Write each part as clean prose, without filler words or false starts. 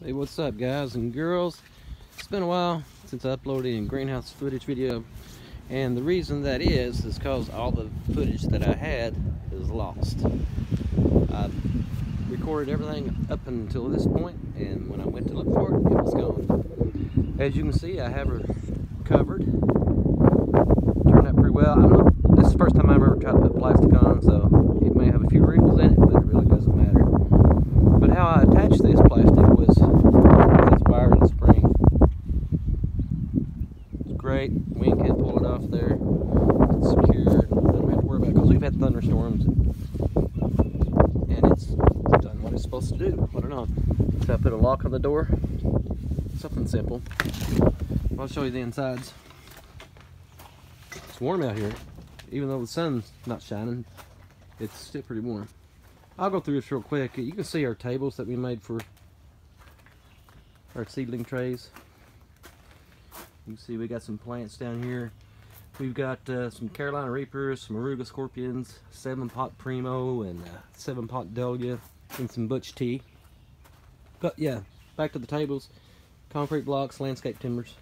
Hey, what's up, guys and girls? It's been a while since I uploaded a greenhouse footage video, and the reason that is because all the footage that I had is lost. I recorded everything up until this point, and when I went to look for it, it was gone. As you can see, I have her covered. Turned out pretty well. This is the first time I've ever tried to put plastic on, so it may have a few wrinkles in it, but it really doesn't matter. But how I attached this plastic was this wire and spring. It's great. Wind can't pull it off there. It's secure. Don't have to worry about it because we've had thunderstorms and it's done what it's supposed to do. Put it on. So I put a lock on the door. Something simple. I'll show you the insides. It's warm out here. Even though the sun's not shining, it's still pretty warm. I'll go through this real quick. You can see our tables that we made for our seedling trays. You can see we got some plants down here. We've got some Carolina Reapers, some Aruga Scorpions, 7-pot Primo, and 7-pot Delia, and some Butch Tea. But yeah, back to the tables. Concrete blocks, landscape timbers.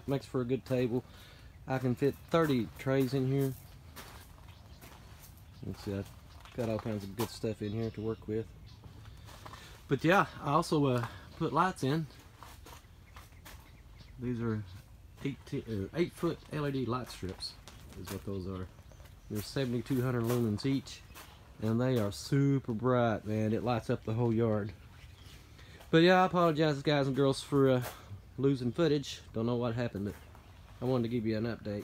Makes for a good table. I can fit 30 trays in here. Let's see, I've got all kinds of good stuff in here to work with. But yeah, I also put lights in. These are 8-foot LED light strips is what those are. They're 7,200 lumens each, and they are super bright, man. It lights up the whole yard. But yeah, I apologize, guys and girls, for losing footage. Don't know what happened, but I wanted to give you an update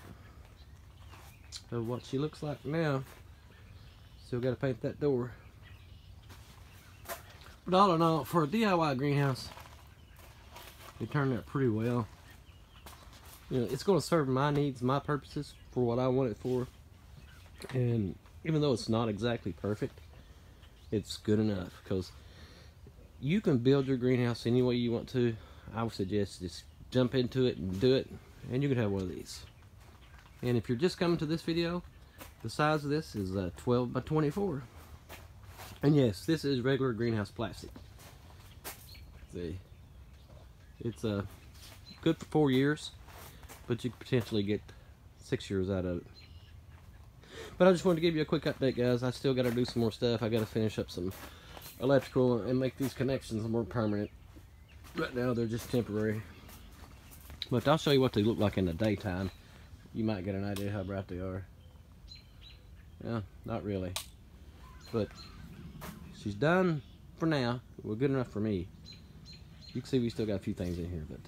of what she looks like now. Still got to paint that door. But all in all, for a DIY greenhouse, it turned out pretty well. You know, it's going to serve my needs, my purposes, for what I want it for. And even though it's not exactly perfect, it's good enough, because you can build your greenhouse any way you want to. I would suggest just jump into it and do it, and you can have one of these. And if you're just coming to this video, the size of this is 12 by 24. And yes, this is regular greenhouse plastic. See, it's good for 4 years, but you could potentially get 6 years out of it. But I just wanted to give you a quick update, guys. I still got to do some more stuff. I got to finish up some electrical and make these connections more permanent. Right now they're just temporary. But I'll show you what they look like in the daytime. You might get an idea how bright they are. Yeah, not really. But she's done for now. Well, good enough for me. You can see we still got a few things in here, but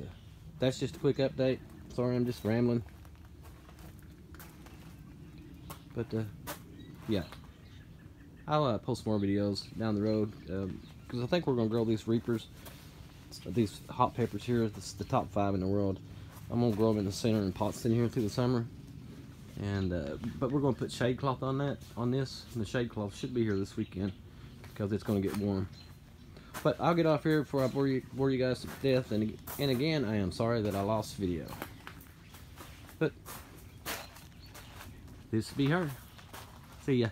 that's just a quick update. Sorry, I'm just rambling. But yeah, I'll post more videos down the road, because I think we're gonna grow these Reapers, these hot peppers here. This is the top 5 in the world. I'm gonna grow them in the center in pots in here through the summer. And but we're going to put shade cloth on this, and the shade cloth should be here this weekend because it's going to get warm. But I'll get off here before I bore you guys to death. And again, I am sorry that I lost video. But this be her. See ya.